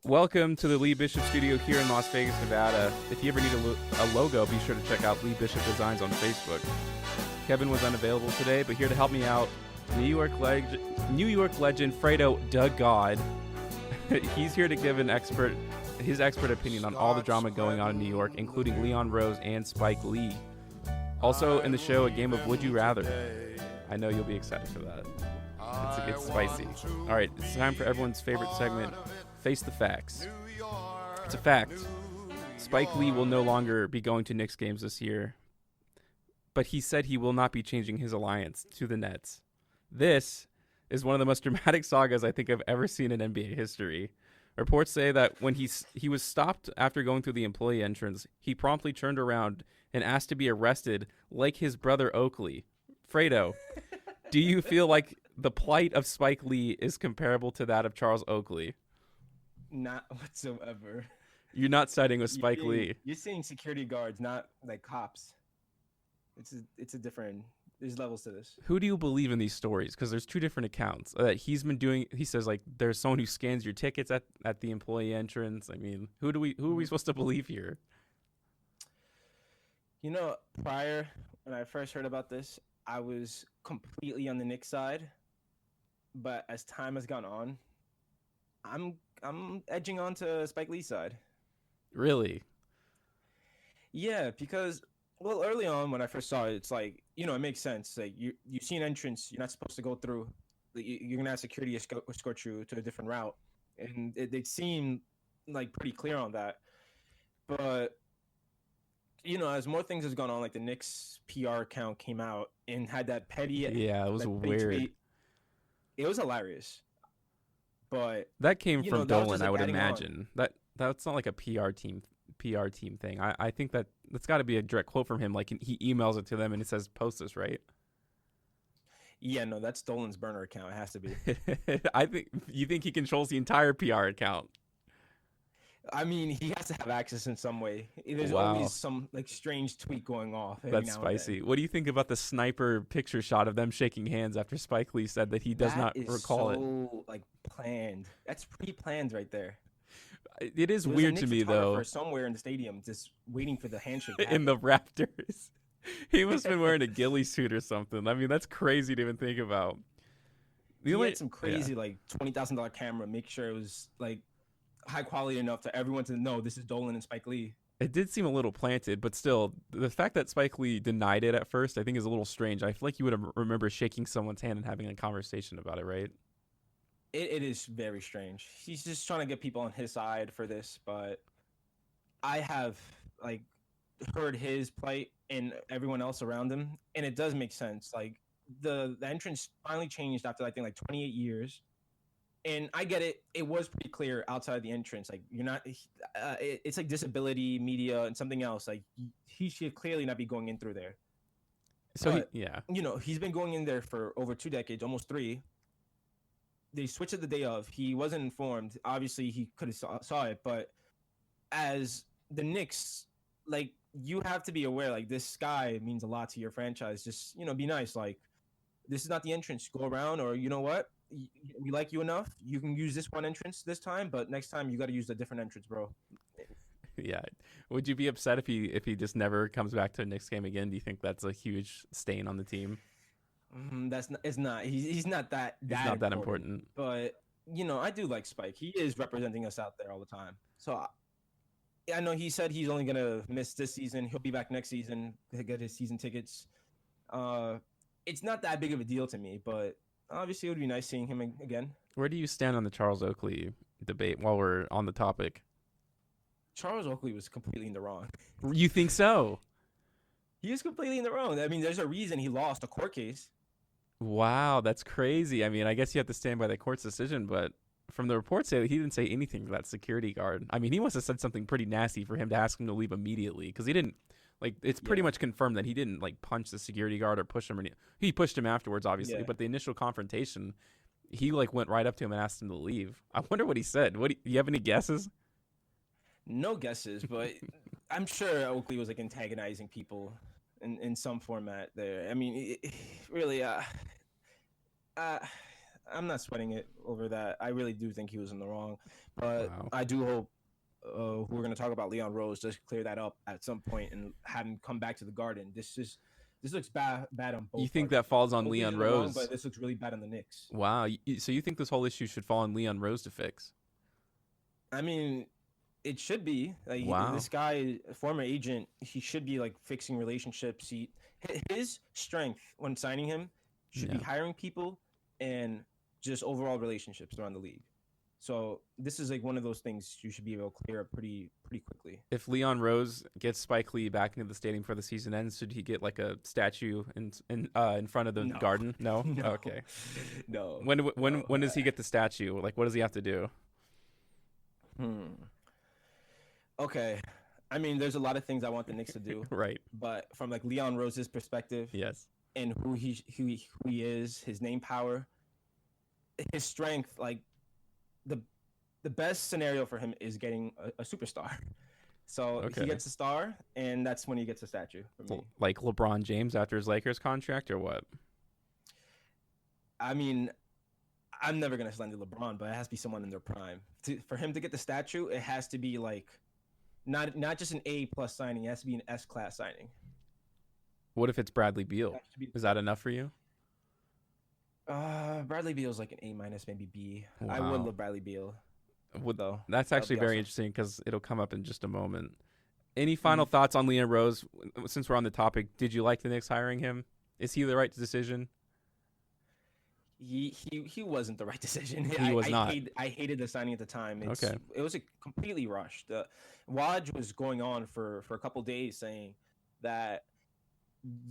Welcome to the Lee Bishop Studio here in Las Vegas, Nevada. If you ever need a logo, be sure to check out Lee Bishop Designs on Facebook. Kevin was unavailable today, but here to help me out, New York legend Fredo DaGawd. He's here to give his expert opinion on all the drama going on in New York, including Leon Rose and Spike Lee. Also in the show, a game of Would You Rather. I know you'll be excited for that. It's spicy. All right, it's time for everyone's favorite segment, Face the Facts. It's a fact. Spike Lee will no longer be going to Knicks games this year, but he said he will not be changing his alliance to the Nets. This is one of the most dramatic sagas I think I've ever seen in NBA history. Reports say that when he was stopped after going through the employee entrance, he promptly turned around and asked to be arrested like his brother Oakley. Fredo, do you feel like the plight of Spike Lee is comparable to that of Charles Oakley? Not whatsoever. You're not siding with Spike Lee. You're seeing security guards, not like cops. It's a different. There's levels to this. Who do you believe in these stories? Because there's two different accounts that he's been doing. He says like there's someone who scans your tickets at the employee entrance. I mean, who are we supposed to believe here? You know, prior when I first heard about this, I was completely on the Knicks side, but as time has gone on, I'm edging onto Spike Lee's side. Really? Yeah, because well, early on when I first saw it, it's like it makes sense. Like you see an entrance, you're not supposed to go through. You're gonna have security escort you to a different route, and they seem like pretty clear on that. But as more things has gone on, like the Knicks PR account came out and had that petty. Yeah, it was weird. Tweet, it was hilarious. But that came from Dolan, I would imagine. That's not like a PR team thing. I think that's got to be a direct quote from him. Like he emails it to them and it says post this, right? Yeah, no, that's Dolan's burner account. It has to be. You think he controls the entire PR account? I mean, he has to have access in some way. There's always some like strange tweet going off. That's spicy. What do you think about the sniper picture shot of them shaking hands after Spike Lee said that he does not recall it? Like planned. That's pre-planned right there. It is weird to me though. Somewhere in the stadium, just waiting for the handshake. In the Raptors, he must have been wearing a ghillie suit or something. I mean, that's crazy to even think about. He had some crazy like $20,000 camera. Make sure it was like high quality enough for everyone to know this is Dolan and Spike Lee. It did seem a little planted, but still, the fact that Spike Lee denied it at first, I think is a little strange. I feel like you would remember shaking someone's hand and having a conversation about it, right? It is very strange. He's just trying to get people on his side for this, but I have like heard his plight and everyone else around him, and it does make sense. Like the entrance finally changed after I think like 28 years. And I get it. It was pretty clear outside the entrance. Like you're not. It's like disability, media, and something else. Like he should clearly not be going in through there. So but, he's been going in there for over 2 decades, almost 3. They switched it the day of. He wasn't informed. Obviously, he could have saw it, but as the Knicks, like you have to be aware. Like this guy means a lot to your franchise. Just be nice. Like this is not the entrance. Go around, or you know what? We like you enough. You can use this one entrance this time, but next time you got to use a different entrance, bro. Yeah. Would you be upset if he just never comes back to a Knicks game again? Do you think that's a huge stain on the team? It's not. He's not that. He's not that important. But I do like Spike. He is representing us out there all the time. So I know he said he's only gonna miss this season. He'll be back next season to get his season tickets. It's not that big of a deal to me, but obviously it would be nice seeing him again. Where do you stand on the Charles Oakley debate while we're on the topic? Charles Oakley was completely in the wrong. You think so? He was completely in the wrong. I mean, there's a reason he lost a court case. Wow, that's crazy. I mean, I guess you have to stand by the court's decision, but from the reports, he didn't say anything to that security guard. I mean, he must have said something pretty nasty for him to ask him to leave immediately, because he didn't. Like, it's pretty much confirmed that he didn't like punch the security guard or push him. He pushed him afterwards, obviously, but the initial confrontation, he like went right up to him and asked him to leave. I wonder what he said. Do you have any guesses? No guesses, but I'm sure Oakley was like antagonizing people in some format there. I mean, really, I'm not sweating it over that. I really do think he was in the wrong, but Wow. I do hope who we're going to talk about, Leon Rose, does clear that up at some point and have him come back to the Garden. This looks bad on both. You think parties. that falls on Both Leon are wrong, Rose? but this looks really bad on the Knicks. Wow. So you think this whole issue should fall on Leon Rose to fix? I mean, it should be. Like, Wow. this guy, former agent, he should be like fixing relationships. His strength when signing him should be hiring people and just overall relationships around the league. So this is like one of those things you should be able to clear up pretty quickly. If Leon Rose gets Spike Lee back into the stadium before the season ends, should he get like a statue in front of the Garden? No? No. Okay. No. When does he get the statue? Like, what does he have to do? Okay. I mean, there's a lot of things I want the Knicks to do. Right. But from like Leon Rose's perspective, Yes. and who he is, his name power, his strength, like the best scenario for him is getting a superstar. So he gets a star, and that's when he gets a statue for me. Like LeBron James after his Lakers contract, or what? I mean, I'm never gonna slander LeBron, but it has to be someone in their prime. For him to get the statue, it has to be like not just an A+ signing. It has to be an S-class signing. What if it's Bradley Beal? Is that enough for you? Bradley Beal's like an A-, maybe B. Wow. I would love Bradley Beal. Though that's actually very interesting because it'll come up in just a moment. Any final thoughts on Leon Rose? Since we're on the topic, did you like the Knicks hiring him? Is he the right decision? He wasn't the right decision. He was not. I hated the signing at the time. Okay. It was completely rushed. Woj was going on for a couple days saying that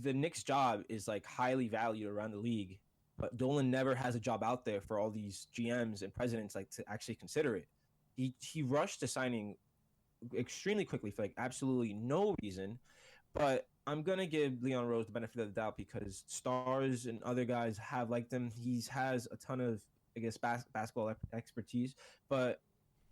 the Knicks' job is like highly valued around the league, but Dolan never has a job out there for all these GMs and presidents like to actually consider it. He rushed to signing extremely quickly for like absolutely no reason, but I'm gonna give Leon Rose the benefit of the doubt because stars and other guys have liked him. He has a ton of, I guess, basketball expertise, but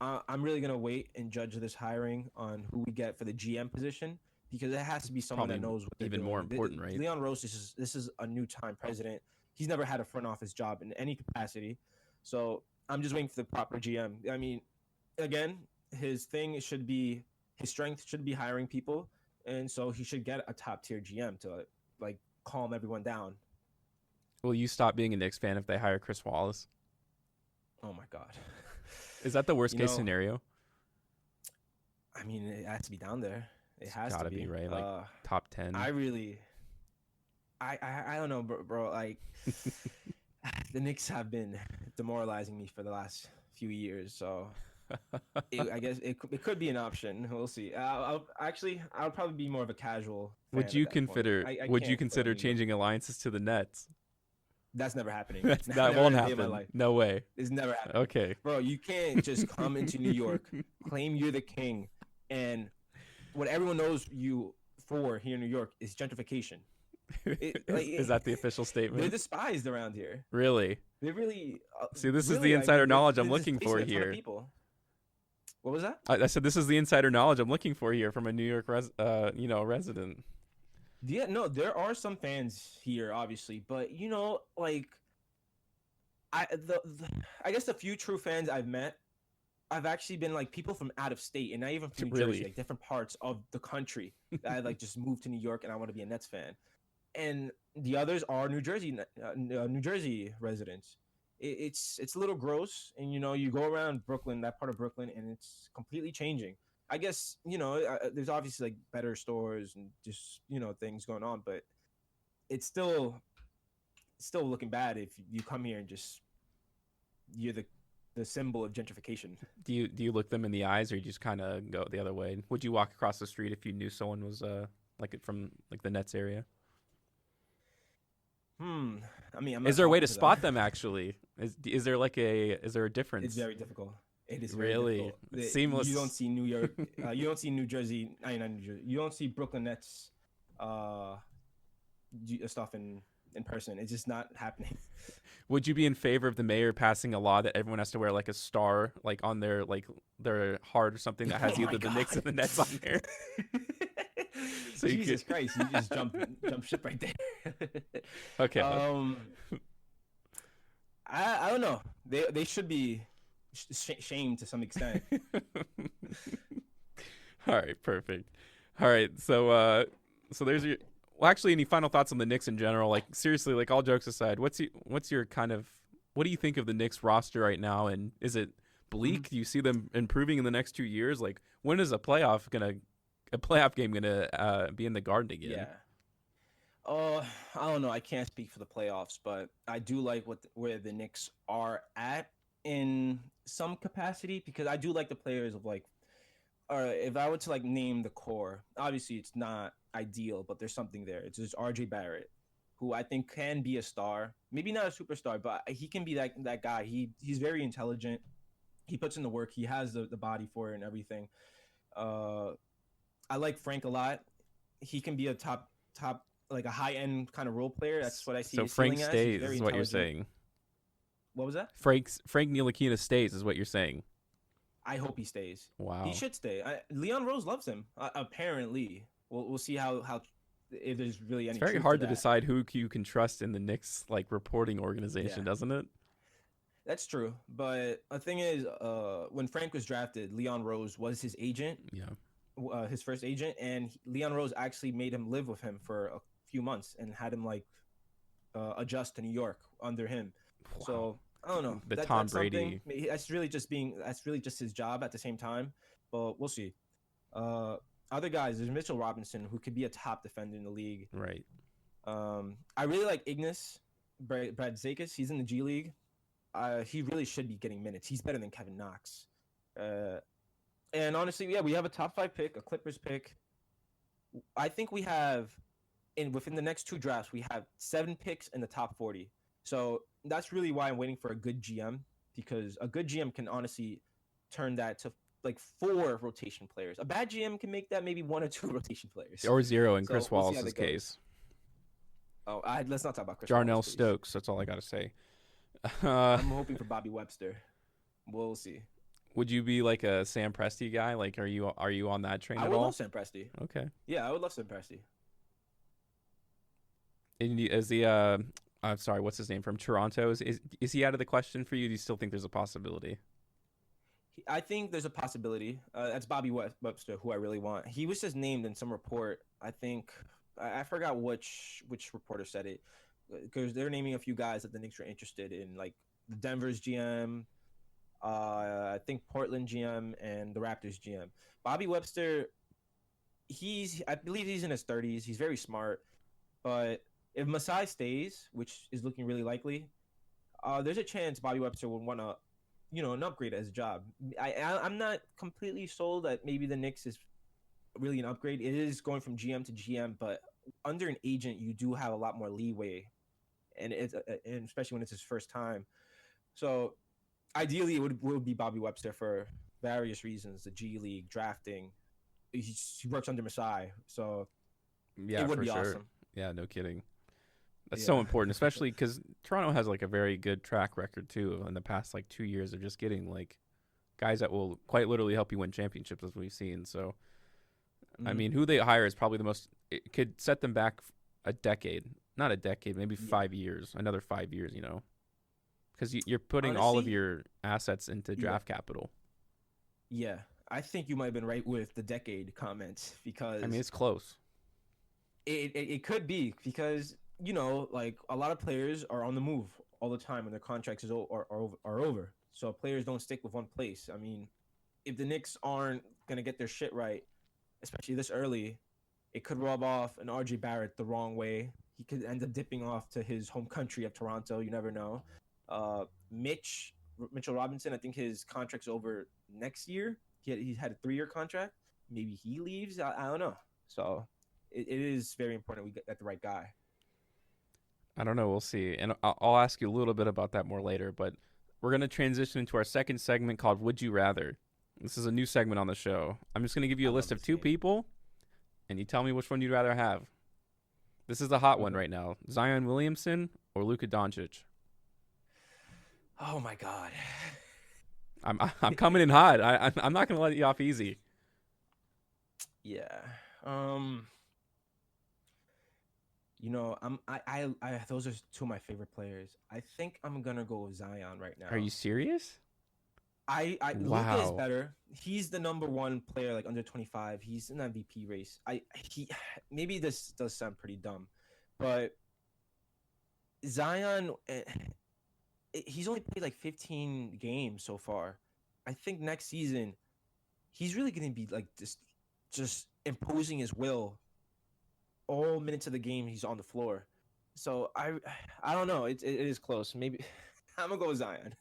I'm really gonna wait and judge this hiring on who we get for the GM position because it has to be someone Probably that knows what they're even doing. more important, right? Leon Rose this is a new time president. He's never had a front office job in any capacity, so I'm just waiting for the proper GM. I mean, again, his strength should be hiring people. And so he should get a top tier GM to like calm everyone down. Will you stop being a Knicks fan if they hire Chris Wallace? Oh my God. Is that the worst case scenario? I mean, it has to be down there. It has gotta to be right, like top 10. I don't know, bro. Like the Knicks have been demoralizing me for the last few years, so. I guess it could be an option. We'll see. I'll probably be more of a casual fan Would you at that point. Would you consider changing alliances to the Nets? That's never happening. That won't happen. No way. It's never happening. Okay. Bro, you can't just come into New York, claim you're the king, and what everyone knows you for here in New York is gentrification. Is that the official statement? They're despised around here. Really? They really. See, this is the insider knowledge I'm looking for here. What was that? I said this is the insider knowledge I'm looking for here from a New York resident. Yeah, no, there are some fans here, obviously, but like, I guess the few true fans I've met, I've actually been like people from out of state and not even from New Jersey, like different parts of the country. That I like just moved to New York and I want to be a Nets fan, and the others are New Jersey residents. It's a little gross, and you go around Brooklyn, that part of Brooklyn, and it's completely changing. I guess there's obviously like better stores and just things going on, but it's still looking bad if you come here and just you're the symbol of gentrification. Do you look them in the eyes, or you just kind of go the other way? Would you walk across the street if you knew someone was from like the Nets area? I mean, is there a way to spot them? Actually, is there a difference? It's very difficult. It is really seamless. You don't see New York. You don't see New Jersey. Not New Jersey. You don't see Brooklyn Nets stuff in person. It's just not happening. Would you be in favor of the mayor passing a law that everyone has to wear like a star, like on their heart or something that has either the Knicks and the Nets on there? So Jesus Christ, you just jump ship right there. Okay. I don't know. They should be shamed to some extent. All right, perfect. All right, so there's your. Well, actually, any final thoughts on the Knicks in general? Like seriously, like all jokes aside, what's your kind of what do you think of the Knicks roster right now? And is it bleak? Do you see them improving in the next 2 years? Like when is a playoff game gonna be in the Garden again? Yeah. I don't know. I can't speak for the playoffs, but I do like where the Knicks are at in some capacity because I do like the players of like. If I were to like name the core, obviously it's not ideal, but there's something there. It's just RJ Barrett, who I think can be a star. Maybe not a superstar, but he can be that guy. He's very intelligent. He puts in the work. He has the body for it and everything. Uh, I like Frank a lot. He can be a top like a high end kind of role player. That's what I see. So his Frank ceiling as. He's stays very is what you're intelligent. saying. What was that? Frank Ntilikina stays is what you're saying. I hope he stays. Wow. He should stay. Leon Rose loves him. Apparently, we'll see how if there's really any. It's very truth hard to to decide who you can trust in the Knicks like reporting organization, Yeah. doesn't it? That's true, but the thing is, when Frank was drafted, Leon Rose was his agent, Yeah. his first agent, and Leon Rose actually made him live with him for a few months and had him like adjust to New York under him. Wow. So I don't know. The Tom Brady. That's really just his job at the same time. But we'll see. Other guys, there's Mitchell Robinson, who could be a top defender in the league. Right. I really like Ignas Brazdeikis. He's in the G League. He really should be getting minutes. He's better than Kevin Knox. And honestly, yeah, we have a top 5 pick, a Clippers pick. I think we have, within the next 2 drafts, we have 7 picks in the top 40. So that's really why I'm waiting for a good GM, because a good GM can honestly turn that to like 4 rotation players. A bad GM can make that maybe 1 or 2 rotation players. Or 0 in So Chris we'll see how Wallace's that goes. case. Oh, let's not talk about Chris Jarnell Wallace, please. Stokes. That's all I got to say. I'm hoping for Bobby Webster. We'll see. Would you be like a Sam Presti guy? Like, are you on that train I at would all? love Sam Presti. Okay. Yeah, I would love Sam Presti. And is the I'm sorry, what's his name from Toronto? Is he out of the question for you? Do you still think there's a possibility? I think there's a possibility. That's Bobby Webster, who I really want. He was just named in some report. I think I forgot which reporter said it, because they're naming a few guys that the Knicks are interested in, like the Denver's GM, I think Portland GM, and the Raptors GM. Bobby Webster, I believe he's in his 30s. He's very smart, but if Masai stays, which is looking really likely, there's a chance Bobby Webster would want to, an upgrade at his job. I'm not completely sold that maybe the Knicks is really an upgrade. It is going from GM to GM, but under an agent, you do have a lot more leeway, and especially when it's his first time. So ideally, it would be Bobby Webster for various reasons: the G League, drafting. He works under Masai, so Yeah, it would be sure. awesome. Yeah, no kidding. That's so important, especially because Toronto has like a very good track record too in the past like 2 years of just getting like guys that will quite literally help you win championships, as we've seen. So, I mean, who they hire is probably it could set them back a decade, not a decade, maybe 5 years, another 5 years, because you're putting all of your assets into draft capital. Yeah, I think you might have been right with the decade comments, because I mean, it's close. It could be, because like a lot of players are on the move all the time when their contracts are over. So players don't stick with one place. I mean, if the Knicks aren't gonna get their shit right, especially this early, it could rub off an RJ Barrett the wrong way. He could end up dipping off to his home country of Toronto. You never know. Mitchell Robinson, I think his contract's over next year. He had a 3-year contract. Maybe he leaves. I don't know. So it is very important we get the right guy. I don't know. We'll see. And I'll ask you a little bit about that more later. But we're going to transition into our second segment called Would You Rather. This is a new segment on the show. I'm just going to give you a list of 2 people, and you tell me which one you'd rather have. This is the hot one right now. Zion Williamson or Luka Doncic? Oh, my God. I'm coming in hot. I'm not going to let you off easy. Yeah. those are two of my favorite players. I think I'm gonna go with Zion right Are you now. serious? Luca is Wow. better. He's the number one player, like under 25. He's in the MVP race. He maybe this does sound pretty dumb, but Zion, he's only played like 15 games so far. I think next season he's really gonna be like just imposing his will all minutes of the game. He's on the floor. So I don't know. It is close. Maybe I'm gonna go with Zion.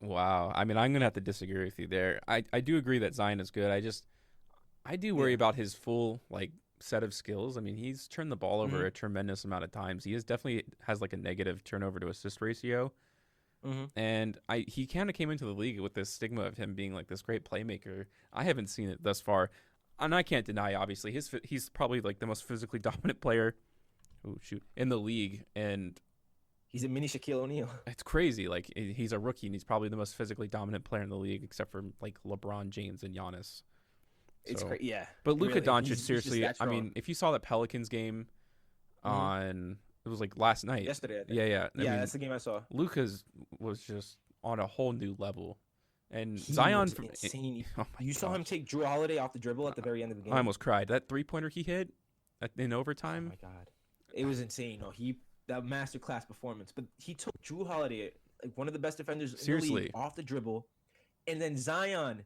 Wow. I mean, I'm gonna have to disagree with you there. I do agree that Zion is good. I do worry Yeah. about his full like set of skills. I mean, he's turned the ball over Mm-hmm. a tremendous amount of times. He is definitely has like a negative turnover to assist ratio. Mm-hmm. And he kind of came into the league with this stigma of him being like this great playmaker. I haven't seen it thus far, and I can't deny obviously he's probably like the most physically dominant player. Oh shoot, in the league, and He's a mini Shaquille O'Neal. it's crazy. Like he's a rookie, and he's probably the most physically dominant player in the league, except for like LeBron James and Giannis. It's So, crazy. Yeah. but Luka Really. Doncic, He's just seriously, that I strong. mean, if you saw that Pelicans game Mm-hmm. on, it was like last night. Yesterday, I think. Yeah, yeah. I Yeah, mean, that's the game I saw. Luka's was just on a whole new level. And He Zion, was insane. oh my You saw him gosh, take Drew Holiday off the dribble at the very end of the I game. almost cried. That 3-pointer he hit in Oh overtime. my god, it was insane. No, he that masterclass performance. But he took Drew Holiday, like one of the best defenders in the Seriously, league, off the dribble, and then Zion,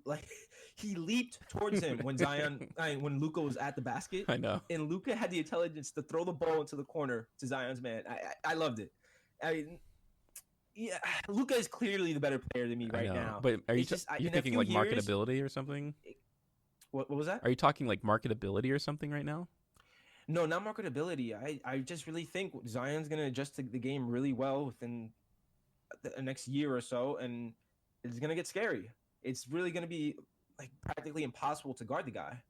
like he leaped towards him when Luca was at the basket, I know. and Luca had the intelligence to throw the ball into the corner to Zion's man. I loved it. I mean, yeah, Luca is clearly the better player than me I right know. now. But are you It's just you in a thinking few like years. marketability or something? What was that? Are you talking like marketability or something right now? No, not marketability. I just really think Zion's gonna adjust to the game really well within the next year or so, and it's gonna get scary. It's really gonna be like practically impossible to guard the guy.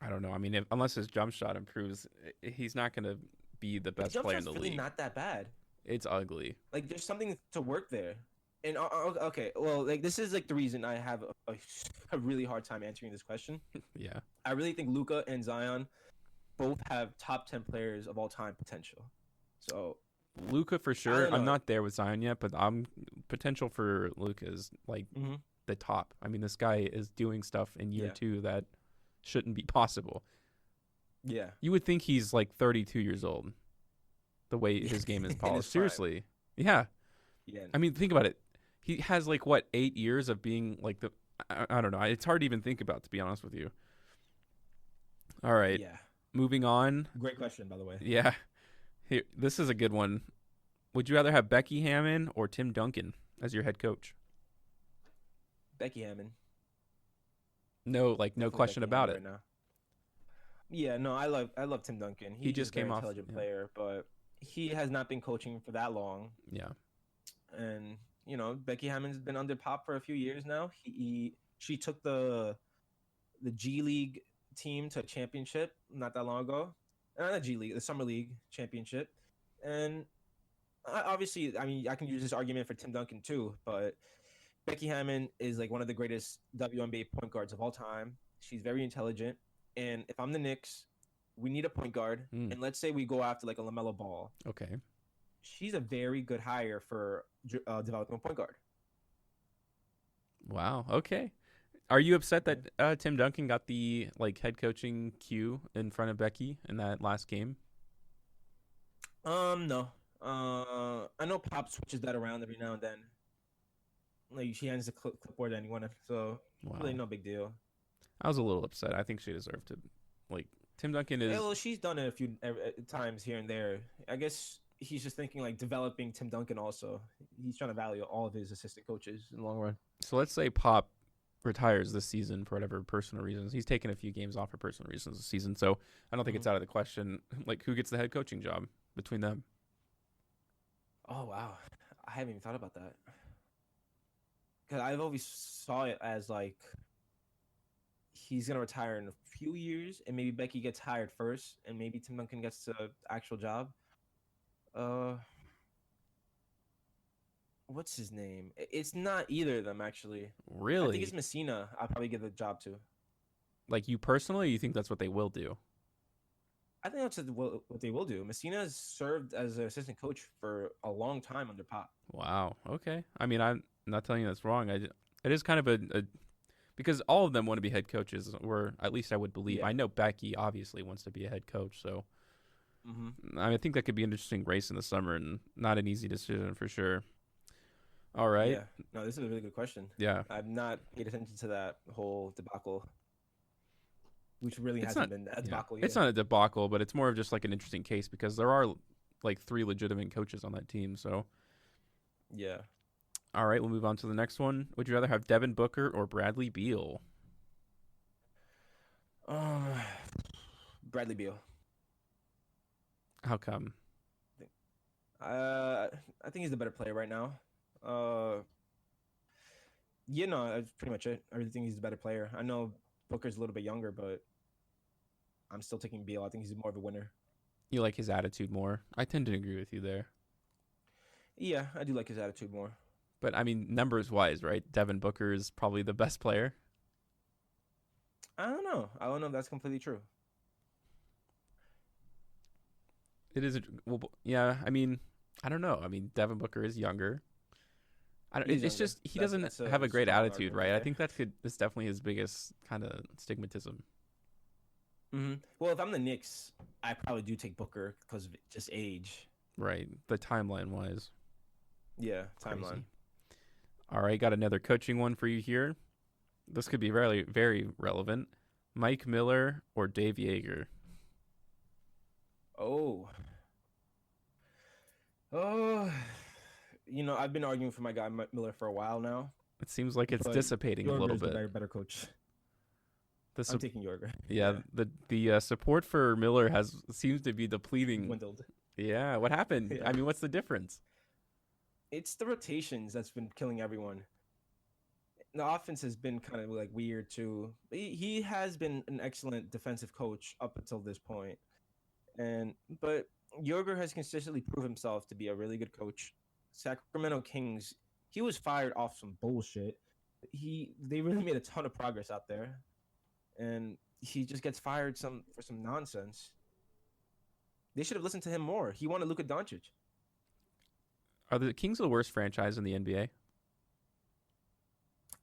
I don't know. I mean, unless his jump shot improves, he's not going to be the His best jump player in shot's the really league. not that bad. It's ugly. Like there's something to work there. And okay, well, like this is like the reason I have a really hard time answering this question. Yeah. I really think Luca and Zion both have top 10 players of all time potential. So Luca for I sure. don't I'm know. not there with Zion yet, but I'm potential for Luca is like Mm-hmm. the top. I mean, this guy is doing stuff in year Yeah. 2 that shouldn't be possible. Yeah. You would think he's like 32 years old, the way his game is In his polished. prime. Seriously. Yeah. Yeah. I mean, think about it. He has like what 8 years of being like the. I don't know. It's hard to even think about, to be honest with you. All right, Yeah. moving on. Great question, by the way. Yeah, here. This is a good one. Would you rather have Becky Hammon or Tim Duncan as your head coach? Becky Hammon. No, like no Definitely question Becky about Hammon it. right now. Yeah, no, I love Tim Duncan. He He's just a very came off. intelligent Yeah. player, but he has not been coaching for that long. Yeah. And Becky Hammond's been under Pop for a few years now. She took the G League team to a championship not that long ago. Not the G League, the Summer League championship. And obviously, I mean, I can use this argument for Tim Duncan too, but Becky Hammon is like one of the greatest WNBA point guards of all time. She's very intelligent. And if I'm the Knicks, we need a point guard. Mm. And let's say we go after like a LaMelo Ball. Okay. She's a very good hire for developing a point guard. Wow. Okay. Are you upset that Tim Duncan got the like head coaching cue in front of Becky in that last game? No. I know Pop switches that around every now and then. Like she hands the clipboard to anyone, so Wow. really no big deal. I was a little upset. I think she deserved to. Like Tim Duncan is. Yeah, well, she's done it a few times here and there. I guess he's just thinking like developing Tim Duncan also. He's trying to value all of his assistant coaches in the long run. So let's say Pop retires this season for whatever personal reasons. He's taken a few games off for personal reasons this season, so I don't think it's out of the question. Like, who gets the head coaching job between them? Oh wow, I haven't even thought about that. Because I've always saw it as like he's gonna retire in a few years, and maybe Becky gets hired first, and maybe Tim Duncan gets the actual job. What's his name? It's not either of them actually. I Really? think it's Messina. I'll probably give the job to. Like you personally, you think that's what they will do? I think that's what they will do. Messina has served as an assistant coach for a long time under Pop. Wow. Okay. I mean, I'm not telling you that's wrong. It is kind of a because all of them want to be head coaches, or at least I would believe. Yeah. I know Becky obviously wants to be a head coach, so Mm-hmm. I think that could be an interesting race in the summer and not an easy decision for sure. All right. Yeah. No, this is a really good question. Yeah. I've not paid attention to that whole debacle, which really It's hasn't not been a yeah. debacle It's yet. not a debacle, but it's more of just like an interesting case because there are like 3 legitimate coaches on that team. So, Yeah. all right, we'll move on to the next one. Would you rather have Devin Booker or Bradley Beal? Um, Bradley Beal. How come? I think he's the better player right now. Yeah, no, that's pretty much it. I really think he's the better player. I know Booker's a little bit younger, but I'm still taking Beal. I think he's more of a winner. You like his attitude more. I tend to agree with you there. Yeah, I do like his attitude more. But I mean, numbers wise, right? Devin Booker is probably the best player. I don't know. I don't know if that's completely true. It is. Well, yeah. I mean, I don't know. I mean, Devin Booker is younger. He's It's younger. just he doesn't That's have a great strong attitude, argument right? I there. think that's definitely his biggest kind of stigmatism. Mm-hmm. Well, if I'm the Knicks, I probably do take Booker because of just age. Right. The timeline wise. Yeah, Crazy. timeline. All right, got another coaching one for you here. This could be very, very relevant. Mike Miller or Dave Yeager? Oh. Oh. I've been arguing for my guy Miller for a while now. It seems like it's But dissipating a little Yorger's the bit. better coach. The I'm sup- taking Yorger. yeah, the support for Miller seems to be depleting. Dwindled. Yeah, what happened? Yeah. I mean, what's the difference? It's the rotations that's been killing everyone. The offense has been kind of like weird too. He has been an excellent defensive coach up until this point, but Yorger has consistently proved himself to be a really good coach. Sacramento Kings, he was fired off some bullshit. They really made a ton of progress out there, and he just gets fired for some nonsense. They should have listened to him more. He wanted Luka Doncic. Are the Kings the worst franchise in the NBA?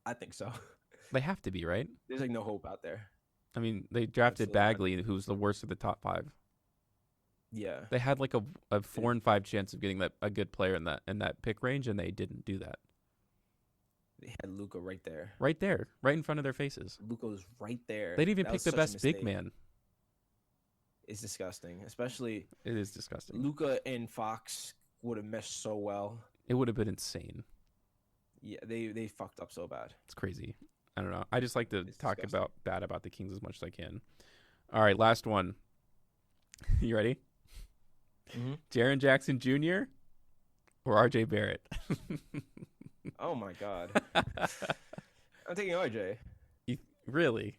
I think so. They have to be, right? There's like no hope out there. I mean, they drafted Absolutely not. Bagley, who's the worst of the top 5. Yeah. They had like a 4 and 5 chance of getting a good player in that pick range, and they didn't do that. They had Luka right there. Right there, right in front of their faces. Luka was right there. They didn't even That pick was the such a best big mistake. man. It's disgusting, especially It is disgusting. Luka and Fox would have meshed so well. It would have been insane. Yeah, they fucked up so bad. It's crazy. I don't know. I just like to It's talk disgusting. about the Kings as much as I can. All right, last one. You ready? Mm-hmm. Jaren Jackson Jr. or RJ Barrett? Oh my god, I'm taking RJ. Really?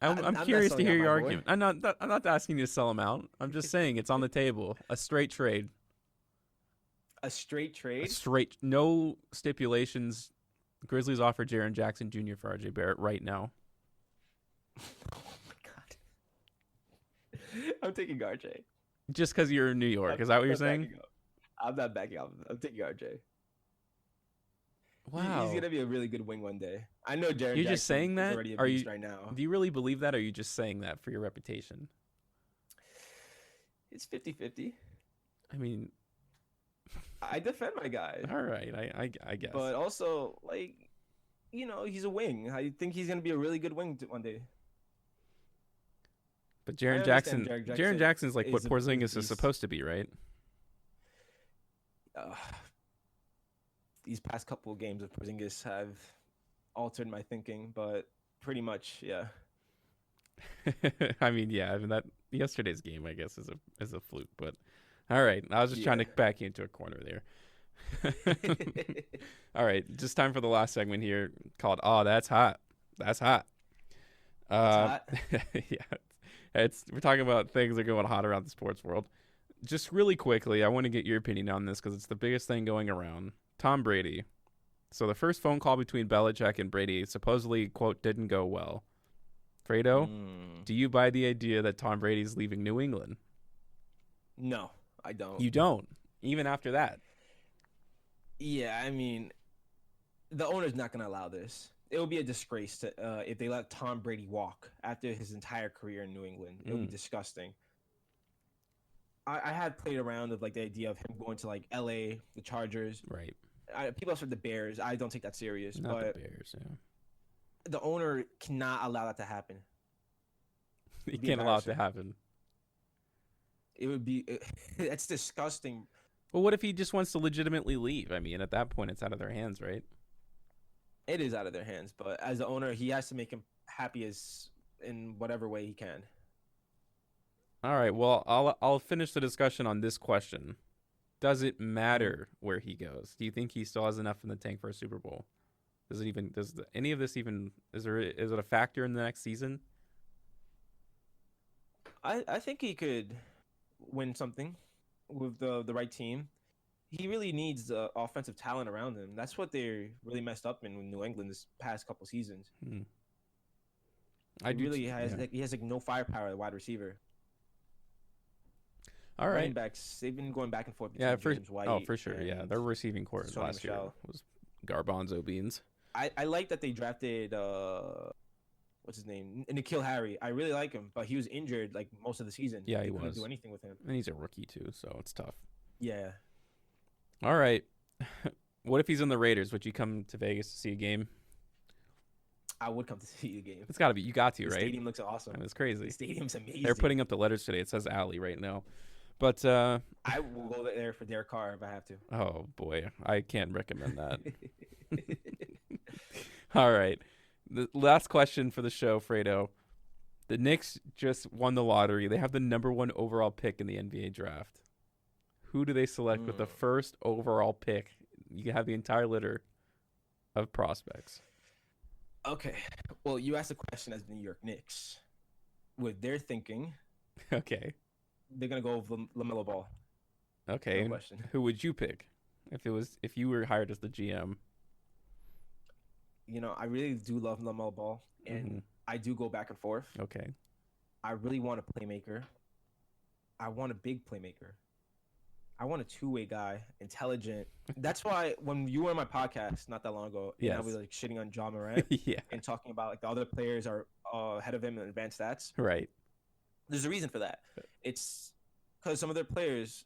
I'm I'm not curious to selling hear out your my boy. argument. I'm not asking you to sell him out. I'm just saying it's on the table. A straight trade. A straight A trade. straight, no stipulations. Grizzlies offer Jaren Jackson Jr. for RJ Barrett right now. Oh my god, I'm taking RJ. Just because you're in New York. Is that what you're saying? I'm not backing up. I'm taking RJ. Wow. He's gonna be a really good wing one day. I know Jaren. You're just Jackson saying is that? already a Are beast you- right now? Do you really believe that, or are you just saying that for your reputation? It's 50-50. I mean, I defend my guy, all right. I guess. but also he's a wing. I think he's gonna be a really good wing one day. But I Jaren understand Jackson, Jaren Jaren Jackson's like is what a Porzingis is beast. supposed to be, right? These past couple of games of Porzingis have altered my thinking, but pretty much, yeah. I mean, yeah. I mean that yesterday's game, I guess, is a fluke. But all right, I was just trying to back you into a corner there. All right, just time for the last segment here called "Oh, that's hot." That's hot. Hot? Yeah, we're talking about things that are going hot around the sports world. Just really quickly, I want to get your opinion on this because it's the biggest thing going around. Tom Brady. So the first phone call between Belichick and Brady supposedly, quote, didn't go well. Fredo, do you buy the idea that Tom Brady's leaving New England? No, I don't. You don't, even after that. Yeah, I mean, the owner's not going to allow this. It would be a disgrace to if they let Tom Brady walk after his entire career in New England. It would be disgusting. I had played around with like the idea of him going to like LA, the Chargers. Right. People have said the Bears. I don't take that serious. Not but the Bears, yeah. the owner cannot allow that to happen. He can't allow it to happen. It would be that's disgusting. Well, what if he just wants to legitimately leave? I mean, at that point, it's out of their hands, right? It is out of their hands, but as the owner, he has to make him happy as in whatever way he can. All right. Well, I'll finish the discussion on this question. Does it matter where he goes? Do you think he still has enough in the tank for a Super Bowl? Does any of this even is it a factor in the next season? I think he could win something with the right team. He really needs offensive talent around him. That's what they're really messed up in New England this past couple seasons. He has like no firepower at wide receiver. All right. Running backs, they've been going back and forth between James White. For sure. Yeah, their receiving core last year was garbanzo beans. I like that they drafted what's his name, N'Keal Harry. I really like him, but he was injured like most of the season. Yeah, they was. Couldn't do anything with him, and he's a rookie too, so it's tough. Yeah. All right. What if he's in the Raiders? Would you come to Vegas to see a game? I would come to see the game. It's got to be. You got to, the right? The stadium looks awesome. I mean, it's crazy. The stadium's amazing. They're putting up the letters today. It says Alley right now. But I will go there for Derek Carr if I have to. Oh, boy. I can't recommend that. All right. The last question for the show, Fredo. The Knicks just won the lottery. They have the #1 overall pick in the NBA draft. Who do they select with the first overall pick? You have the entire litter of prospects. Okay. Well, you asked a question as the New York Knicks. With their thinking, okay, they're gonna go with LaMelo Ball. Okay. No question. Who would you pick if you were hired as the GM? You know, I really do love LaMelo Ball, and I do go back and forth. Okay. I really want a playmaker. I want a big playmaker. I want a two-way guy, intelligent. That's why when you were on my podcast not that long ago, and I was like shitting on Ja Morant and talking about like the other players are ahead of him in advanced stats. Right. There's a reason for that. It's because some of your players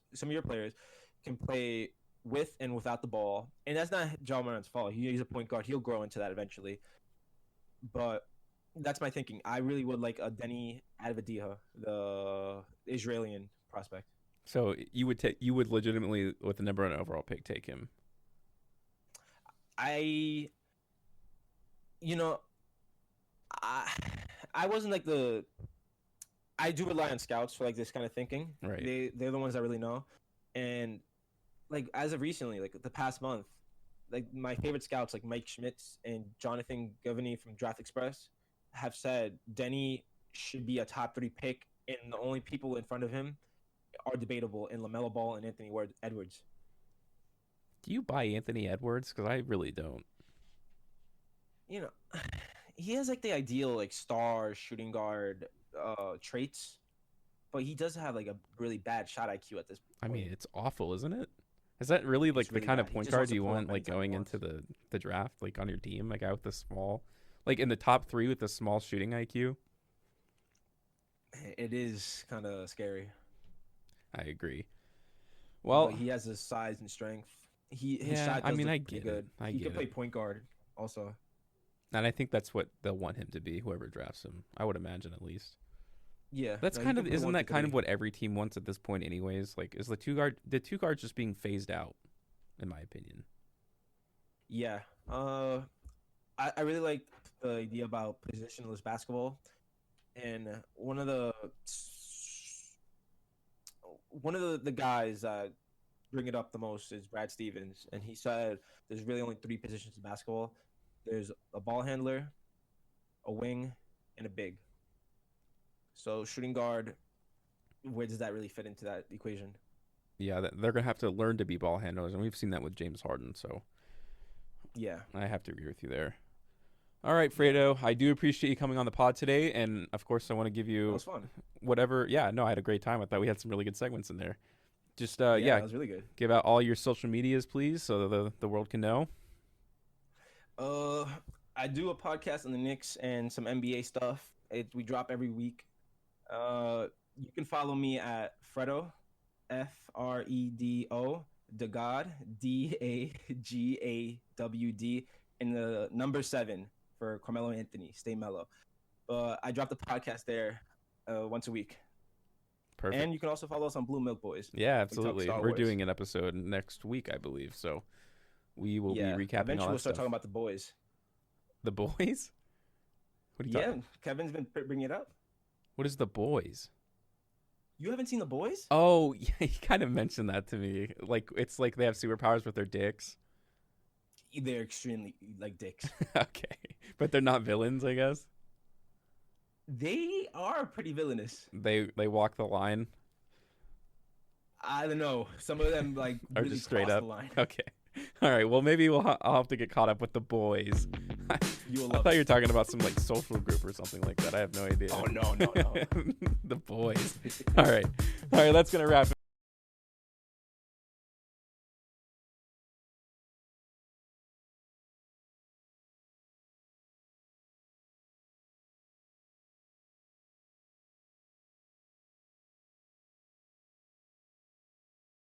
can play with and without the ball, and that's not Ja Morant's fault. He's a point guard. He'll grow into that eventually. But that's my thinking. I really would like a Denny Avdija, the Israeli prospect. So you would legitimately, with the #1 overall pick, take him? I wasn't like I do rely on scouts for like this kind of thinking. Right. They're the ones that really know. And like as of recently, like the past month, like my favorite scouts like Mike Schmitz and Jonathan Governey from Draft Express have said Denny should be a top 3 pick, and the only people in front of him are debatable in LaMelo Ball and Anthony Edwards. Do you buy Anthony Edwards? Because I really don't. You know, he has like the ideal like star shooting guard traits, but he does have like a really bad shot IQ at this point. I mean, it's awful, isn't it? Is that really like the kind of point guard you want like going into the draft, like on your team, like out with the small, like in the top 3 with the small shooting IQ? It is kind of scary. I agree. Well, but he has the size and strength. His shot does look pretty good. He can play point guard also. And I think that's what they'll want him to be, whoever drafts him. I would imagine at least. Yeah. That's isn't that kind of what every team wants at this point anyways? Like, is the two guards just being phased out, in my opinion? Yeah. I really like the idea about positionless basketball. And one of the guys that bring it up the most is Brad Stevens, and he said there's really only 3 positions in basketball. There's a ball handler, a wing, and a big. So shooting guard, where does that really fit into that equation? Yeah, they're going to have to learn to be ball handlers, and we've seen that with James Harden, so yeah, I have to agree with you there. All right, Fredo, I do appreciate you coming on the pod today, and of course, I want to give That you was fun. whatever. Yeah, no, I had a great time. I thought we had some really good segments in there. Just Yeah, that was really good. give out all your social medias, please, so the world can know. I do a podcast on the Knicks and some NBA stuff. We drop every week. You can follow me at Fredo, Fredo DaGawd, DaGawd, and the number 7 for Carmelo Anthony. Stay mellow. I drop the podcast there once a week. Perfect. And you can also follow us on Blue Milk Boys. Yeah, absolutely. Star We're Wars. doing an episode next week, I believe. So we will be recapping Eventually all that we'll start stuff. talking about the boys. The boys? What are you talking? Kevin's been bringing it up. What is the boys? You haven't seen the boys? Oh, yeah, he kind of mentioned that to me. Like it's like they have superpowers with their dicks. They're extremely like dicks. Okay, but they're not villains, I guess. They are pretty villainous. They walk the line. I don't know. Some of them like Or really just straight cross up. the line. Okay. All right. Well, maybe I'll have to get caught up with the boys. You will I love thought it. you were talking about some like social group or something like that. I have no idea. Oh no. The boys. All right. That's gonna wrap it.